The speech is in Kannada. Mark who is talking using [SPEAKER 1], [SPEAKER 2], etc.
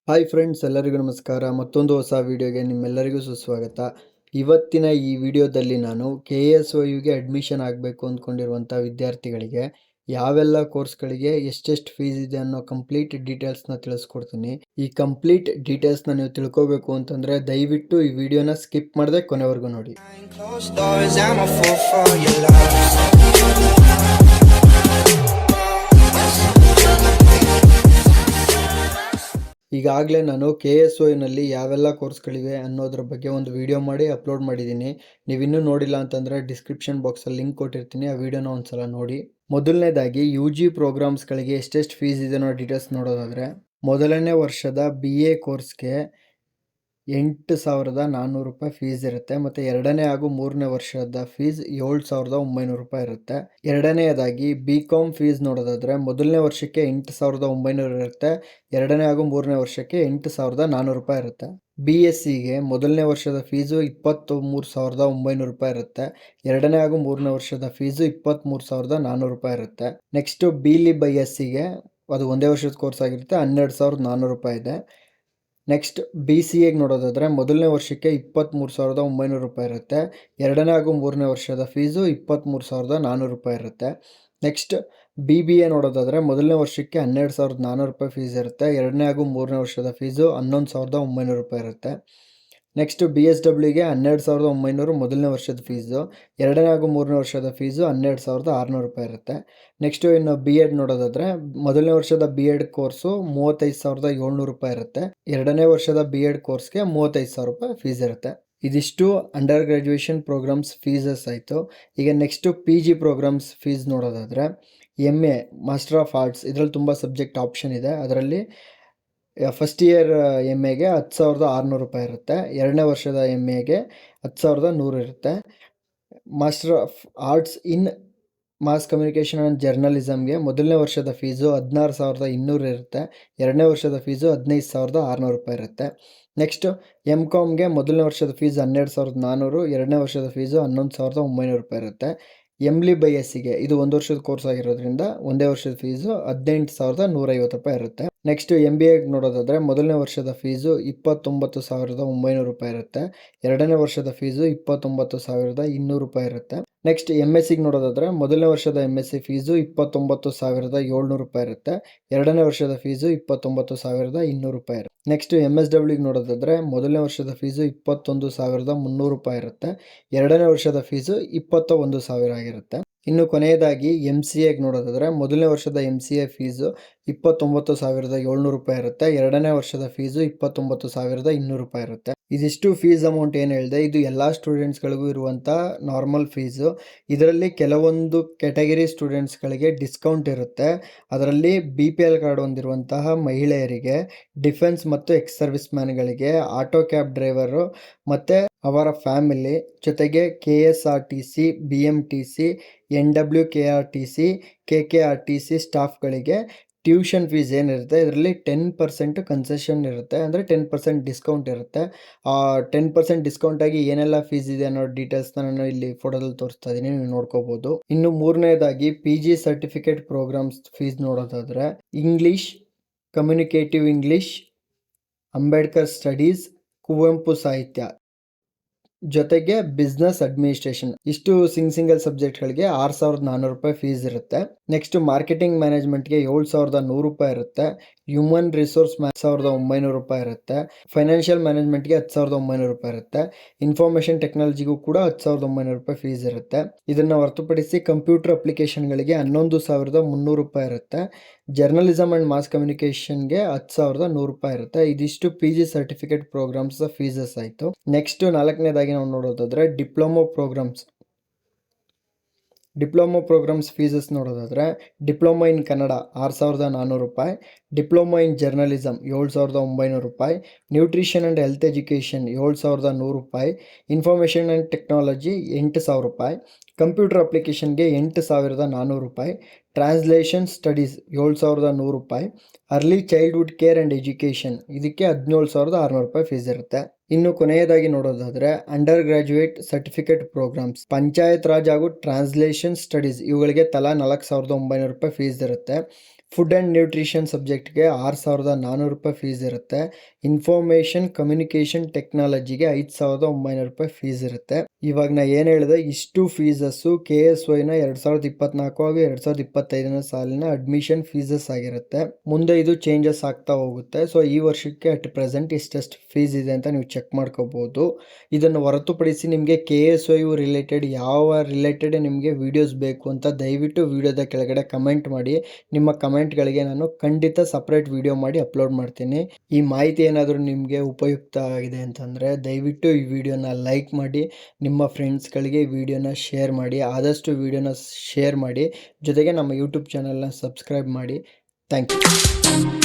[SPEAKER 1] ಹಾಯ್ ಫ್ರೆಂಡ್ಸ್, ಎಲ್ಲರಿಗೂ ನಮಸ್ಕಾರ. ಮತ್ತೊಂದು ಹೊಸ ವಿಡಿಯೋಗೆ ನಿಮ್ಮೆಲ್ಲರಿಗೂ ಸುಸ್ವಾಗತ. ಇವತ್ತಿನ ಈ ವಿಡಿಯೋದಲ್ಲಿ ನಾನು KSYUಗೆ ಅಡ್ಮಿಷನ್ ಆಗಬೇಕು ಅಂದ್ಕೊಂಡಿರುವಂಥ ವಿದ್ಯಾರ್ಥಿಗಳಿಗೆ ಯಾವೆಲ್ಲ ಕೋರ್ಸ್ಗಳಿಗೆ ಎಷ್ಟೆಷ್ಟು ಫೀಸ್ ಇದೆ ಅನ್ನೋ ಕಂಪ್ಲೀಟ್ ಡೀಟೇಲ್ಸ್ನ ತಿಳಿಸ್ಕೊಡ್ತೀನಿ. ಈ ಕಂಪ್ಲೀಟ್ ಡೀಟೇಲ್ಸ್ನ ನೀವು ತಿಳ್ಕೋಬೇಕು ಅಂತಂದರೆ ದಯವಿಟ್ಟು ಈ ವಿಡಿಯೋನ ಸ್ಕಿಪ್ ಮಾಡದೆ ಕೊನೆವರೆಗೂ ನೋಡಿ. ಈಗಾಗಲೇ ನಾನು KSYUನಲ್ಲಿ ಯಾವೆಲ್ಲ ಕೋರ್ಸ್ಗಳಿವೆ ಅನ್ನೋದ್ರ ಬಗ್ಗೆ ಒಂದು ವಿಡಿಯೋ ಮಾಡಿ ಅಪ್ಲೋಡ್ ಮಾಡಿದ್ದೀನಿ. ನೀವಿನ್ನೂ ನೋಡಿಲ್ಲ ಅಂತಂದರೆ ಡಿಸ್ಕ್ರಿಪ್ಷನ್ ಬಾಕ್ಸಲ್ಲಿ ಲಿಂಕ್ ಕೊಟ್ಟಿರ್ತೀನಿ, ಆ ವಿಡಿಯೋನ ಒಂದ್ಸಲ ನೋಡಿ. ಮೊದಲನೇದಾಗಿ UG ಪ್ರೋಗ್ರಾಮ್ಸ್ಗಳಿಗೆ ಎಷ್ಟೆಷ್ಟು ಫೀಸ್ ಇದೆ ಅನ್ನೋ ಡೀಟೇಲ್ಸ್ ನೋಡೋದಾದರೆ, ಮೊದಲನೇ ವರ್ಷದ BA ಕೋರ್ಸ್ಗೆ 8,400 ರೂಪಾಯಿ ಫೀಸ್ ಇರುತ್ತೆ. ಮತ್ತು ಎರಡನೇ ಹಾಗೂ ಮೂರನೇ ವರ್ಷದ ಫೀಸ್ 7,900 ರೂಪಾಯಿ ಇರುತ್ತೆ. ಎರಡನೆಯದಾಗಿ BCom ಫೀಸ್ ನೋಡೋದಾದರೆ, ಮೊದಲನೇ ವರ್ಷಕ್ಕೆ 8,900 ಇರುತ್ತೆ. ಎರಡನೇ ಹಾಗೂ ಮೂರನೇ ವರ್ಷಕ್ಕೆ 8,400 ರೂಪಾಯಿ ಇರುತ್ತೆ. BScಗೆ ಮೊದಲನೇ ವರ್ಷದ ಫೀಸು 23,900 ರೂಪಾಯಿ ಇರುತ್ತೆ. ಎರಡನೇ ಹಾಗೂ ಮೂರನೇ ವರ್ಷದ ಫೀಸು 23,400 ರೂಪಾಯಿ ಇರುತ್ತೆ. ನೆಕ್ಸ್ಟು BLIB-SCಗೆ ಅದು ಒಂದೇ ವರ್ಷದ ಕೋರ್ಸ್ ಆಗಿರುತ್ತೆ, 12,400 ರೂಪಾಯಿ ಇದೆ. ನೆಕ್ಸ್ಟ್ BCAಗೆ ನೋಡೋದಾದರೆ, ಮೊದಲನೇ ವರ್ಷಕ್ಕೆ 23,900 ರೂಪಾಯಿ ಇರುತ್ತೆ. ಎರಡನೇ ಹಾಗೂ ಮೂರನೇ ವರ್ಷದ ಫೀಸು 23,400 ರೂಪಾಯಿ ಇರುತ್ತೆ. ನೆಕ್ಸ್ಟ್ BBA ನೋಡೋದಾದರೆ, ಮೊದಲನೇ ವರ್ಷಕ್ಕೆ 12,400 ರೂಪಾಯಿ ಫೀಸ್ ಇರುತ್ತೆ. ಎರಡನೇ ಹಾಗೂ ಮೂರನೇ ವರ್ಷದ ಫೀಸು 11,900 ರೂಪಾಯಿ ಇರುತ್ತೆ. ನೆಕ್ಸ್ಟ್ BSWಗೆ 12,900 ಮೊದಲನೇ ವರ್ಷದ ಫೀಸು. ಎರಡನೇ ಹಾಗೂ ಮೂರನೇ ವರ್ಷದ ಫೀಸು 12,600 ರೂಪಾಯಿ ಇರುತ್ತೆ. ನೆಕ್ಸ್ಟು ಇನ್ನು B.Ed ನೋಡೋದಾದರೆ, ಮೊದಲನೇ ವರ್ಷದ B.Ed ಕೋರ್ಸು 35,700 ರೂಪಾಯಿ ಇರುತ್ತೆ. ಎರಡನೇ ವರ್ಷದ B.Ed ಕೋರ್ಸ್ಗೆ 35,000 ರೂಪಾಯಿ ಫೀಸ್ ಇರುತ್ತೆ. ಇದಿಷ್ಟು ಅಂಡರ್ ಗ್ರ್ಯಾಜುಯೇಷನ್ ಪ್ರೋಗ್ರಾಮ್ಸ್ ಫೀಸಸ್ ಆಯಿತು. ಈಗ ನೆಕ್ಸ್ಟು PG ಪ್ರೋಗ್ರಾಮ್ಸ್ ಫೀಸ್ ನೋಡೋದಾದರೆ, MA ಮಾಸ್ಟರ್ ಆಫ್ ಆರ್ಟ್ಸ್ ಇದರಲ್ಲಿ ತುಂಬ ಸಬ್ಜೆಕ್ಟ್ ಆಪ್ಷನ್ ಇದೆ. ಅದರಲ್ಲಿ ಫಸ್ಟ್ ಇಯರ್ MAಗೆ 10,600 ರೂಪಾಯಿ ಇರುತ್ತೆ. ಎರಡನೇ ವರ್ಷದ MAಗೆ 10,100 ಇರುತ್ತೆ. Master of arts in mass communication and ಜರ್ನಲಿಸಮ್ಗೆ ಮೊದಲನೇ ವರ್ಷದ ಫೀಸು 16,200 ಇರುತ್ತೆ. ಎರಡನೇ ವರ್ಷದ ಫೀಸು 15,600 ರೂಪಾಯಿ ಇರುತ್ತೆ. ನೆಕ್ಸ್ಟು MComಗೆ ಮೊದಲನೇ ವರ್ಷದ ಫೀಸ್ 12,400, ಎರಡನೇ ವರ್ಷದ ಫೀಸು 11,900 ರೂಪಾಯಿ ಇರುತ್ತೆ. MLIB-SCಗೆ ಇದು ಒಂದು ವರ್ಷದ ಕೋರ್ಸ್ ಆಗಿರೋದ್ರಿಂದ ಒಂದೇ ವರ್ಷದ ಫೀಸು 18,150 ರೂಪಾಯಿ ಇರುತ್ತೆ. ನೆಕ್ಸ್ಟ್ MBAಗೆ ನೋಡೋದಾದರೆ, ಮೊದಲನೇ ವರ್ಷದ ಫೀಸು 29,900 ರೂಪಾಯಿ ಇರುತ್ತೆ. ಎರಡನೇ ವರ್ಷದ ಫೀಸು 29,200 ರೂಪಾಯಿ ಇರುತ್ತೆ. ನೆಕ್ಸ್ಟ್ MScಗೆ ನೋಡೋದಾದರೆ, ಮೊದಲನೇ ವರ್ಷದ MSc ಫೀಸು 29,700 ರೂಪಾಯಿ ಇರುತ್ತೆ. ಎರಡನೇ ವರ್ಷದ ಫೀಸು 29,200 ರೂಪಾಯಿ ಇರುತ್ತೆ. ನೆಕ್ಸ್ಟ್ MSWಗೆ ನೋಡೋದಾದರೆ, ಮೊದಲನೇ ವರ್ಷದ ಫೀಸು 21,300 ರೂಪಾಯಿ ಇರುತ್ತೆ. ಎರಡನೇ ವರ್ಷದ ಫೀಸು 21,000 ಆಗಿರುತ್ತೆ. ಇನ್ನು ಕೊನೆಯದಾಗಿ MCAಗೆ ನೋಡೋದಾದರೆ, ಮೊದಲನೇ ವರ್ಷದ MCA ಫೀಸು 29,700 ರೂಪಾಯಿ ಇರುತ್ತೆ. ಎರಡನೇ ವರ್ಷದ ಫೀಸು 29,200 ರೂಪಾಯಿ ಇರುತ್ತೆ. ಇದಿಷ್ಟು ಫೀಸ್ ಅಮೌಂಟ್ ಏನು ಹೇಳಿದೆ, ಇದು ಎಲ್ಲ ಸ್ಟೂಡೆಂಟ್ಸ್ಗಳಿಗೂ ಇರುವಂಥ ನಾರ್ಮಲ್ ಫೀಸು. ಇದರಲ್ಲಿ ಕೆಲವೊಂದು ಕ್ಯಾಟಗರಿ ಸ್ಟೂಡೆಂಟ್ಸ್ಗಳಿಗೆ ಡಿಸ್ಕೌಂಟ್ ಇರುತ್ತೆ. ಅದರಲ್ಲಿ BPL ಕಾರ್ಡ್ ಹೊಂದಿರುವಂತಹ ಮಹಿಳೆಯರಿಗೆ, ಡಿಫೆನ್ಸ್ ಮತ್ತು ಎಕ್ಸ್ ಸರ್ವಿಸ್ ಮ್ಯಾನ್ಗಳಿಗೆ, ಆಟೋ ಕ್ಯಾಬ್ ಡ್ರೈವರು ಮತ್ತು ಅವರ ಫ್ಯಾಮಿಲಿ, ಜೊತೆಗೆ KSRTC, BMTC, NWKRTC, KKRTC ಸ್ಟಾಫ್ಗಳಿಗೆ ಟ್ಯೂಷನ್ ಫೀಸ್ ಏನಿರುತ್ತೆ ಇದರಲ್ಲಿ 10% ಕನ್ಸೆಷನ್ ಇರುತ್ತೆ, ಅಂದರೆ 10% ಡಿಸ್ಕೌಂಟ್ ಇರುತ್ತೆ. 10% ಡಿಸ್ಕೌಂಟಾಗಿ ಏನೆಲ್ಲ ಫೀಸ್ ಇದೆ ಅನ್ನೋ ಡೀಟೇಲ್ಸ್ನ ನಾನು ಇಲ್ಲಿ ಫೋಟೋದಲ್ಲಿ ತೋರಿಸ್ತಾ ಇದ್ದೀನಿ, ನೀವು ನೋಡ್ಕೋಬೋದು. ಇನ್ನು ಮೂರನೇದಾಗಿ PG ಸರ್ಟಿಫಿಕೇಟ್ ಪ್ರೋಗ್ರಾಮ್ಸ್ ಫೀಸ್ ನೋಡೋದಾದರೆ, English, communicative English, Ambedkar studies, Kuvempu ಸಾಹಿತ್ಯ, ಜೊತೆಗೆ ಬಿಸ್ನೆಸ್ ಅಡ್ಮಿನಿಸ್ಟ್ರೇಷನ್, ಇಷ್ಟು ಸಿಂಗಲ್ ಸಬ್ಜೆಕ್ಟ್ಗಳಿಗೆ 6,400 ರೂಪಾಯಿ ಫೀಸ್ ಇರುತ್ತೆ. ನೆಕ್ಸ್ಟ್ ಮಾರ್ಕೆಟಿಂಗ್ ಮ್ಯಾನೇಜ್ಮೆಂಟ್ಗೆ 7,100 ರೂಪಾಯಿ ಇರುತ್ತೆ. ಹ್ಯೂಮನ್ ರಿಸೋರ್ಸ್ 1,900 ರೂಪಾಯಿ ಇರುತ್ತೆ. ಫೈನಾನ್ಷಿಯಲ್ ಮ್ಯಾನೇಜ್ಮೆಂಟ್ಗೆ 10,900 ರೂಪಾಯಿ ಇರುತ್ತೆ. ಇನ್ಫಾರ್ಮೇಷನ್ ಟೆಕ್ನಾಲಜಿಗೂ ಕೂಡ 10,900 ರೂಪಾಯಿ ಫೀಸ್ ಇರುತ್ತೆ. ಇದನ್ನು ಹೊರತುಪಡಿಸಿ ಕಂಪ್ಯೂಟರ್ ಅಪ್ಲಿಕೇಶನ್ಗಳಿಗೆ 11,300 ರೂಪಾಯಿ ಇರುತ್ತೆ. ಜರ್ನಲಿಸಮ್ ಆ್ಯಂಡ್ ಮಾಸ್ ಕಮ್ಯುನಿಕೇಷನ್ಗೆ 10,100 ರೂಪಾಯಿ ಇರುತ್ತೆ. ಇದಿಷ್ಟು PG ಸರ್ಟಿಫಿಕೇಟ್ ಪ್ರೋಗ್ರಾಮ್ಸ್ ಫೀಸಸ್ ಆಯಿತು. ನೆಕ್ಸ್ಟ್ ನಾಲ್ಕನೇದಾಗಿ ನಾವು ನೋಡೋದಾದರೆ, ಡಿಪ್ಲೊಮೊ ಪ್ರೋಗ್ರಾಮ್ಸ್ ಫೀಸಸ್ ನೋಡೋದಾದರೆ, ಡಿಪ್ಲೊಮೊ ಇನ್ ಕನ್ನಡ 6,400 ರೂಪಾಯಿ, ಡಿಪ್ಲೊಮೊ ಇನ್ ಜರ್ನಲಿಸಮ್ 7,900 ರೂಪಾಯಿ, ನ್ಯೂಟ್ರಿಷನ್ ಆ್ಯಂಡ್ ಹೆಲ್ತ್ ಎಜುಕೇಷನ್ 7,100 ರೂಪಾಯಿ, ಇನ್ಫಾರ್ಮೇಷನ್ ಆ್ಯಂಡ್ ಟೆಕ್ನಾಲಜಿ 8,000 ರೂಪಾಯಿ, ಕಂಪ್ಯೂಟರ್ ಅಪ್ಲಿಕೇಶನ್ಗೆ 8,400 ರೂಪಾಯಿ, ಟ್ರಾನ್ಸ್ಲೇಷನ್ ಸ್ಟಡೀಸ್ 7,100 ರೂಪಾಯಿ, early childhood care and education ಇದಕ್ಕೆ 17,600 ರೂಪಾಯಿ ಫೀಸ್ ಇರುತ್ತೆ. ಇನ್ನು ಕೊನೆಯದಾಗಿ ನೋಡೋದಾದರೆ, undergraduate certificate programmes, Panchayat Raj ಹಾಗೂ ಟ್ರಾನ್ಸ್ಲೇಷನ್ ಸ್ಟಡೀಸ್ ಇವುಗಳಿಗೆ ತಲಾ 4,900 ರೂಪಾಯಿ ಫೀಸ್ ಇರುತ್ತೆ. ಫುಡ್ ಆ್ಯಂಡ್ ನ್ಯೂಟ್ರಿಷನ್ ಸಬ್ಜೆಕ್ಟ್ಗೆ 6,400 ರೂಪಾಯಿ ಫೀಸ್ ಇರುತ್ತೆ. ಇನ್ಫಾರ್ಮೇಷನ್ ಕಮ್ಯುನಿಕೇಷನ್ ಟೆಕ್ನಾಲಜಿಗೆ 5,900 ರೂಪಾಯಿ ಫೀಸ್ ಇರುತ್ತೆ. ಇವಾಗ ನಾ ಏನು ಹೇಳಿದೆ ಇಷ್ಟು ಫೀಸಸ್ಸು KSYನ 2024 ಹಾಗೂ 2025 ಸಾಲಿನ ಅಡ್ಮಿಷನ್ ಫೀಸಸ್ ಆಗಿರುತ್ತೆ. ಮುಂದೆ ಇದು ಚೇಂಜಸ್ ಆಗ್ತಾ ಹೋಗುತ್ತೆ. ಸೊ ಈ ವರ್ಷಕ್ಕೆ ಅಟ್ ಪ್ರೆಸೆಂಟ್ ಇಷ್ಟೆಷ್ಟು ಫೀಸ್ ಇದೆ ಅಂತ ನೀವು ಚೆಕ್ ಮಾಡ್ಕೋಬಹುದು. ಇದನ್ನು ಹೊರತುಪಡಿಸಿ ನಿಮಗೆ KSY ರಿಲೇಟೆಡ್ ನಿಮಗೆ ವಿಡಿಯೋಸ್ ಬೇಕು ಅಂತ ದಯವಿಟ್ಟು ವಿಡಿಯೋದ ಕೆಳಗಡೆ ಕಮೆಂಟ್ ಮಾಡಿ. ನಿಮ್ಮ ಕಮೆಂಟ್ಗಳಿಗೆ ನಾನು ಖಂಡಿತ ಸಪ್ರೇಟ್ ವಿಡಿಯೋ ಮಾಡಿ ಅಪ್ಲೋಡ್ ಮಾಡ್ತೀನಿ. ಈ ಮಾಹಿತಿ ಏನಾದರೂ ನಿಮಗೆ ಉಪಯುಕ್ತ ಆಗಿದೆ ಅಂತಂದರೆ ದಯವಿಟ್ಟು ಈ ವಿಡಿಯೋನ ಲೈಕ್ ಮಾಡಿ, ನಿಮ್ಮ ಫ್ರೆಂಡ್ಸ್ಗಳಿಗೆ ವಿಡಿಯೋನ ಶೇರ್ ಮಾಡಿ, ಆದಷ್ಟು ವಿಡಿಯೋನ ಶೇರ್ ಮಾಡಿ, ಜೊತೆಗೆ ನಮ್ಮ ಯೂಟ್ಯೂಬ್ ಚಾನಲ್ನ ಸಬ್ಸ್ಕ್ರೈಬ್ ಮಾಡಿ. Thank you.